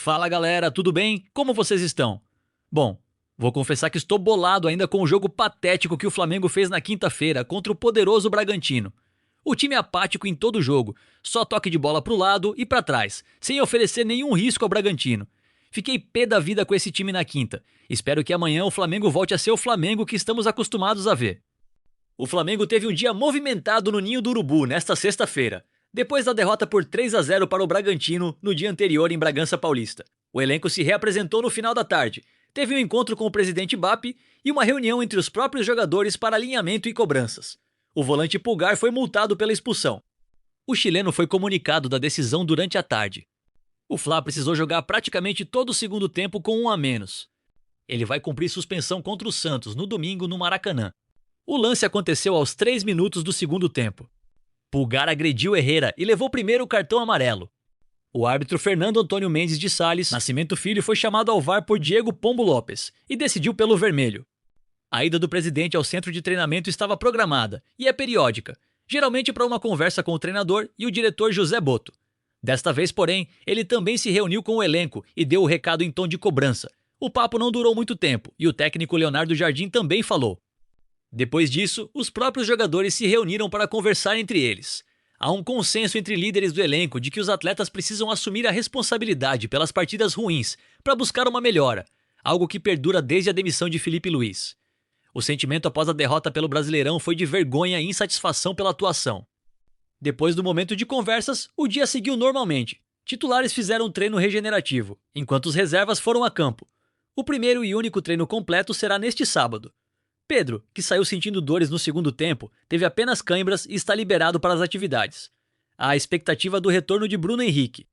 Fala galera, tudo bem? Como vocês estão? Bom, vou confessar que estou bolado ainda com o jogo patético que o Flamengo fez na quinta-feira contra o poderoso Bragantino. O time é apático em todo o jogo, só toque de bola pro lado e pra trás, sem oferecer nenhum risco ao Bragantino. Fiquei pé da vida com esse time na quinta. Espero que amanhã o Flamengo volte a ser o Flamengo que estamos acostumados a ver. O Flamengo teve um dia movimentado no Ninho do Urubu nesta sexta-feira, depois da derrota por 3-0 para o Bragantino no dia anterior em Bragança Paulista. O elenco se reapresentou no final da tarde, teve um encontro com o presidente Bappi e uma reunião entre os próprios jogadores para alinhamento e cobranças. O volante Pulgar foi multado pela expulsão. O chileno foi comunicado da decisão durante a tarde. O Fla precisou jogar praticamente todo o segundo tempo com um a menos. Ele vai cumprir suspensão contra o Santos no domingo no Maracanã. O lance aconteceu aos 3 minutos do segundo tempo. Pulgar agrediu Herrera e levou primeiro o cartão amarelo. O árbitro Fernando Antônio Mendes de Sales Nascimento Filho foi chamado ao VAR por Diego Pombo Lopes e decidiu pelo vermelho. A ida do presidente ao centro de treinamento estava programada e é periódica, geralmente para uma conversa com o treinador e o diretor José Boto. Desta vez, porém, ele também se reuniu com o elenco e deu o recado em tom de cobrança. O papo não durou muito tempo e o técnico Leonardo Jardim também falou. Depois disso, os próprios jogadores se reuniram para conversar entre eles. Há um consenso entre líderes do elenco de que os atletas precisam assumir a responsabilidade pelas partidas ruins para buscar uma melhora, algo que perdura desde a demissão de Filipe Luís. O sentimento após a derrota pelo Brasileirão foi de vergonha e insatisfação pela atuação. Depois do momento de conversas, o dia seguiu normalmente. Titulares fizeram um treino regenerativo, enquanto os reservas foram a campo. O primeiro e único treino completo será neste sábado. Pedro, que saiu sentindo dores no segundo tempo, teve apenas cãibras e está liberado para as atividades. Há a expectativa do retorno de Bruno Henrique.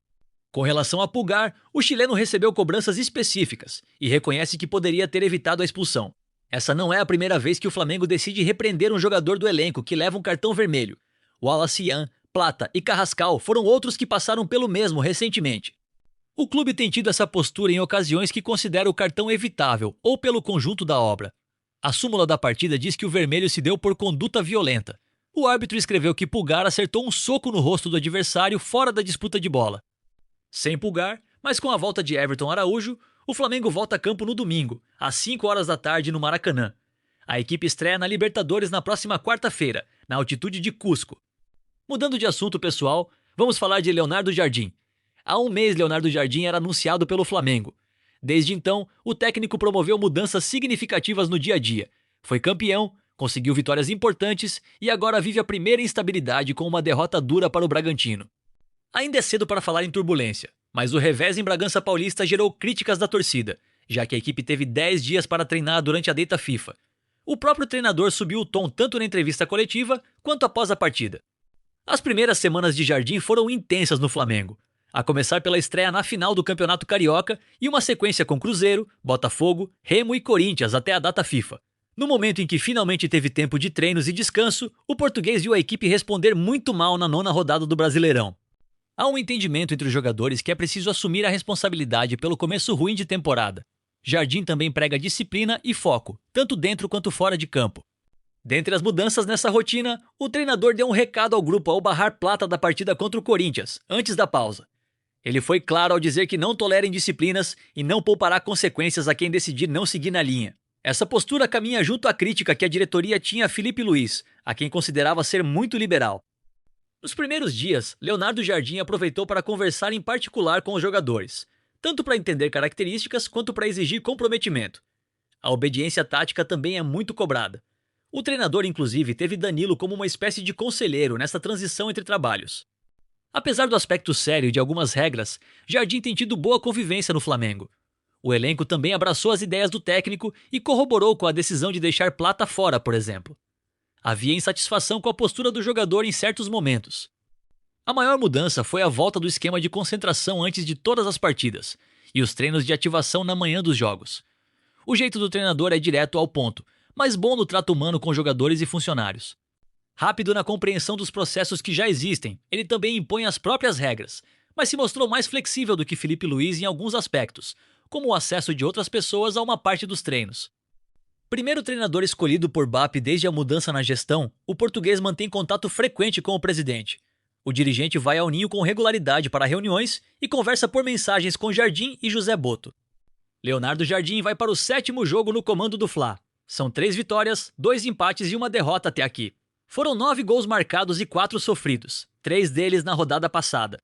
Com relação a Pulgar, o chileno recebeu cobranças específicas e reconhece que poderia ter evitado a expulsão. Essa não é a primeira vez que o Flamengo decide repreender um jogador do elenco que leva um cartão vermelho. Wallace Yan, Plata e Carrascal foram outros que passaram pelo mesmo recentemente. O clube tem tido essa postura em ocasiões que considera o cartão evitável ou pelo conjunto da obra. A súmula da partida diz que o vermelho se deu por conduta violenta. O árbitro escreveu que Pulgar acertou um soco no rosto do adversário fora da disputa de bola. Sem Pulgar, mas com a volta de Everton Araújo, o Flamengo volta a campo no domingo, às 5 horas da tarde no Maracanã. A equipe estreia na Libertadores na próxima quarta-feira, na altitude de Cusco. Mudando de assunto pessoal, vamos falar de Leonardo Jardim. Há um mês Leonardo Jardim era anunciado pelo Flamengo. Desde então, o técnico promoveu mudanças significativas no dia a dia. Foi campeão, conseguiu vitórias importantes e agora vive a primeira instabilidade com uma derrota dura para o Bragantino. Ainda é cedo para falar em turbulência, mas o revés em Bragança Paulista gerou críticas da torcida, já que a equipe teve 10 dias para treinar durante a data FIFA. O próprio treinador subiu o tom tanto na entrevista coletiva quanto após a partida. As primeiras semanas de Jardim foram intensas no Flamengo, a começar pela estreia na final do Campeonato Carioca e uma sequência com Cruzeiro, Botafogo, Remo e Corinthians até a data FIFA. No momento em que finalmente teve tempo de treinos e descanso, o português viu a equipe responder muito mal na 9ª rodada do Brasileirão. Há um entendimento entre os jogadores que é preciso assumir a responsabilidade pelo começo ruim de temporada. Jardim também prega disciplina e foco, tanto dentro quanto fora de campo. Dentre as mudanças nessa rotina, o treinador deu um recado ao grupo ao barrar Plata da partida contra o Corinthians, antes da pausa. Ele foi claro ao dizer que não tolera indisciplinas e não poupará consequências a quem decidir não seguir na linha. Essa postura caminha junto à crítica que a diretoria tinha a Filipe Luís, a quem considerava ser muito liberal. Nos primeiros dias, Leonardo Jardim aproveitou para conversar em particular com os jogadores, tanto para entender características quanto para exigir comprometimento. A obediência tática também é muito cobrada. O treinador, inclusive, teve Danilo como uma espécie de conselheiro nessa transição entre trabalhos. Apesar do aspecto sério de algumas regras, Jardim tem tido boa convivência no Flamengo. O elenco também abraçou as ideias do técnico e corroborou com a decisão de deixar Plata fora, por exemplo. Havia insatisfação com a postura do jogador em certos momentos. A maior mudança foi a volta do esquema de concentração antes de todas as partidas e os treinos de ativação na manhã dos jogos. O jeito do treinador é direto ao ponto, mas bom no trato humano com jogadores e funcionários. Rápido na compreensão dos processos que já existem, ele também impõe as próprias regras, mas se mostrou mais flexível do que Filipe Luís em alguns aspectos, como o acesso de outras pessoas a uma parte dos treinos. Primeiro treinador escolhido por Bappi desde a mudança na gestão, o português mantém contato frequente com o presidente. O dirigente vai ao Ninho com regularidade para reuniões e conversa por mensagens com Jardim e José Boto. Leonardo Jardim vai para o 7º jogo no comando do Fla. São 3 vitórias, 2 empates e 1 derrota até aqui. Foram 9 gols marcados e 4 sofridos, 3 deles na rodada passada.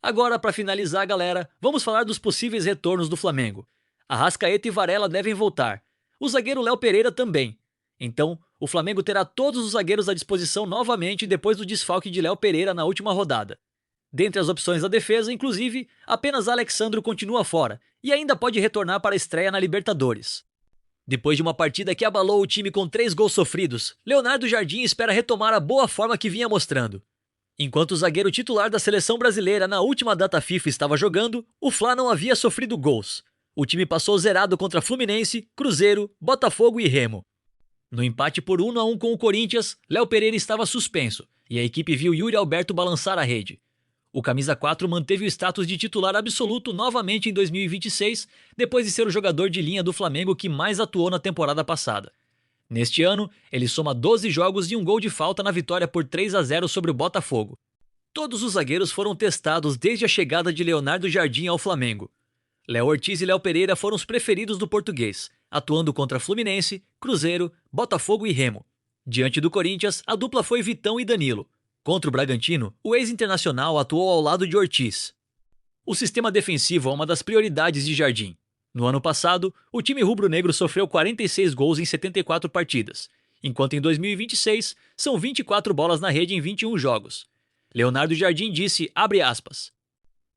Agora, para finalizar, galera, vamos falar dos possíveis retornos do Flamengo. Arrascaeta e Varela devem voltar. O zagueiro Léo Pereira também. Então, o Flamengo terá todos os zagueiros à disposição novamente depois do desfalque de Léo Pereira na última rodada. Dentre as opções da defesa, inclusive, apenas Alexandro continua fora e ainda pode retornar para a estreia na Libertadores. Depois de uma partida que abalou o time com 3 gols sofridos, Leonardo Jardim espera retomar a boa forma que vinha mostrando. Enquanto o zagueiro titular da seleção brasileira na última data FIFA estava jogando, o Fla não havia sofrido gols. O time passou zerado contra Fluminense, Cruzeiro, Botafogo e Remo. No empate por 1-1 com o Corinthians, Léo Pereira estava suspenso e a equipe viu Yuri Alberto balançar a rede. O camisa 4 manteve o status de titular absoluto novamente em 2026, depois de ser o jogador de linha do Flamengo que mais atuou na temporada passada. Neste ano, ele soma 12 jogos e 1 gol de falta na vitória por 3-0 sobre o Botafogo. Todos os zagueiros foram testados desde a chegada de Leonardo Jardim ao Flamengo. Léo Ortiz e Léo Pereira foram os preferidos do português, atuando contra Fluminense, Cruzeiro, Botafogo e Remo. Diante do Corinthians, a dupla foi Vitão e Danilo. Contra o Bragantino, o ex-internacional atuou ao lado de Ortiz. O sistema defensivo é uma das prioridades de Jardim. No ano passado, o time rubro-negro sofreu 46 gols em 74 partidas, enquanto em 2026 são 24 bolas na rede em 21 jogos. Leonardo Jardim disse, abre aspas,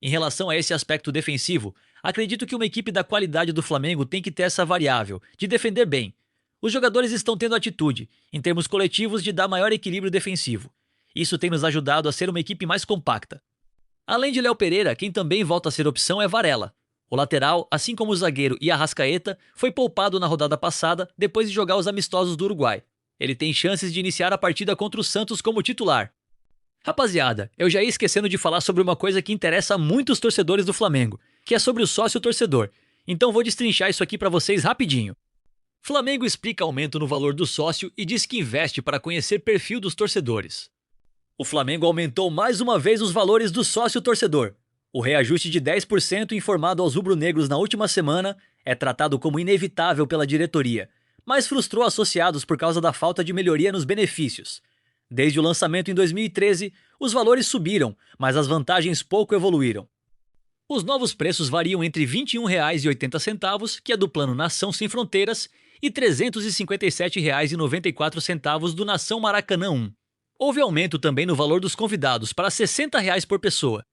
em relação a esse aspecto defensivo, acredito que uma equipe da qualidade do Flamengo tem que ter essa variável, de defender bem. Os jogadores estão tendo atitude, em termos coletivos, de dar maior equilíbrio defensivo. Isso tem nos ajudado a ser uma equipe mais compacta. Além de Léo Pereira, quem também volta a ser opção é Varela. O lateral, assim como o zagueiro e Arrascaeta, foi poupado na rodada passada depois de jogar os amistosos do Uruguai. Ele tem chances de iniciar a partida contra o Santos como titular. Rapaziada, eu já ia esquecendo de falar sobre uma coisa que interessa a muitos torcedores do Flamengo, que é sobre o sócio-torcedor. Então vou destrinchar isso aqui para vocês rapidinho. Flamengo explica aumento no valor do sócio e diz que investe para conhecer perfil dos torcedores. O Flamengo aumentou mais uma vez os valores do sócio-torcedor. O reajuste de 10% informado aos rubro-negros na última semana é tratado como inevitável pela diretoria, mas frustrou associados por causa da falta de melhoria nos benefícios. Desde o lançamento em 2013, os valores subiram, mas as vantagens pouco evoluíram. Os novos preços variam entre R$ 21,80, que é do plano Nação Sem Fronteiras, e R$ 357,94 do Nação Maracanã 1. Houve aumento também no valor dos convidados para R$ 60 por pessoa.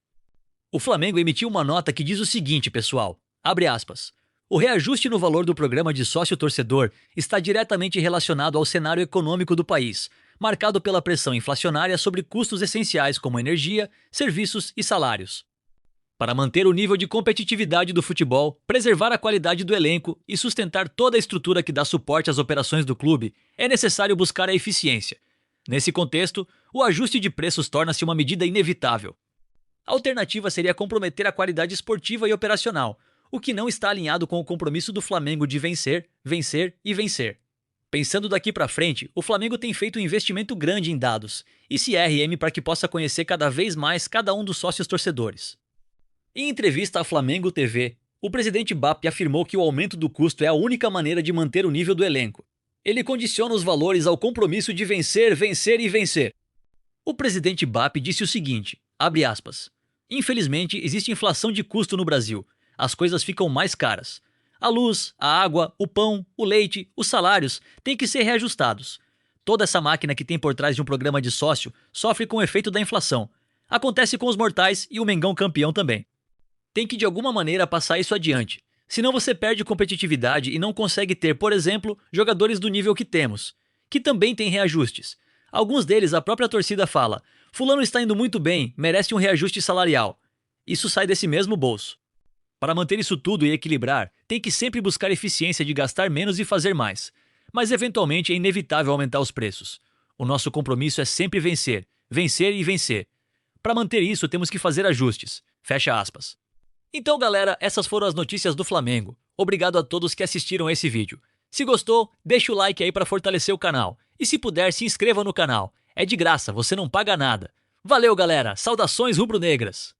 O Flamengo emitiu uma nota que diz o seguinte, pessoal, abre aspas, o reajuste no valor do programa de sócio-torcedor está diretamente relacionado ao cenário econômico do país, marcado pela pressão inflacionária sobre custos essenciais como energia, serviços e salários. Para manter o nível de competitividade do futebol, preservar a qualidade do elenco e sustentar toda a estrutura que dá suporte às operações do clube, é necessário buscar a eficiência. Nesse contexto, o ajuste de preços torna-se uma medida inevitável. A alternativa seria comprometer a qualidade esportiva e operacional, o que não está alinhado com o compromisso do Flamengo de vencer, vencer e vencer. Pensando daqui para frente, o Flamengo tem feito um investimento grande em dados e CRM para que possa conhecer cada vez mais cada um dos sócios torcedores. Em entrevista à Flamengo TV, o presidente BAP afirmou que o aumento do custo é a única maneira de manter o nível do elenco. Ele condiciona os valores ao compromisso de vencer, vencer e vencer. O presidente BAP disse o seguinte, abre aspas, infelizmente existe inflação de custo no Brasil, as coisas ficam mais caras. A luz, a água, o pão, o leite, os salários têm que ser reajustados. Toda essa máquina que tem por trás de um programa de sócio sofre com o efeito da inflação. Acontece com os mortais e o Mengão campeão também. Tem que de alguma maneira passar isso adiante, senão você perde competitividade e não consegue ter, por exemplo, jogadores do nível que temos, que também têm reajustes. Alguns deles a própria torcida fala, fulano está indo muito bem, merece um reajuste salarial. Isso sai desse mesmo bolso. Para manter isso tudo e equilibrar, tem que sempre buscar eficiência de gastar menos e fazer mais. Mas eventualmente é inevitável aumentar os preços. O nosso compromisso é sempre vencer, vencer e vencer. Para manter isso temos que fazer ajustes. Fecha aspas. Então galera, essas foram as notícias do Flamengo. Obrigado a todos que assistiram a esse vídeo. Se gostou, deixa o like aí para fortalecer o canal. E se puder, se inscreva no canal. É de graça, você não paga nada. Valeu, galera! Saudações rubro-negras!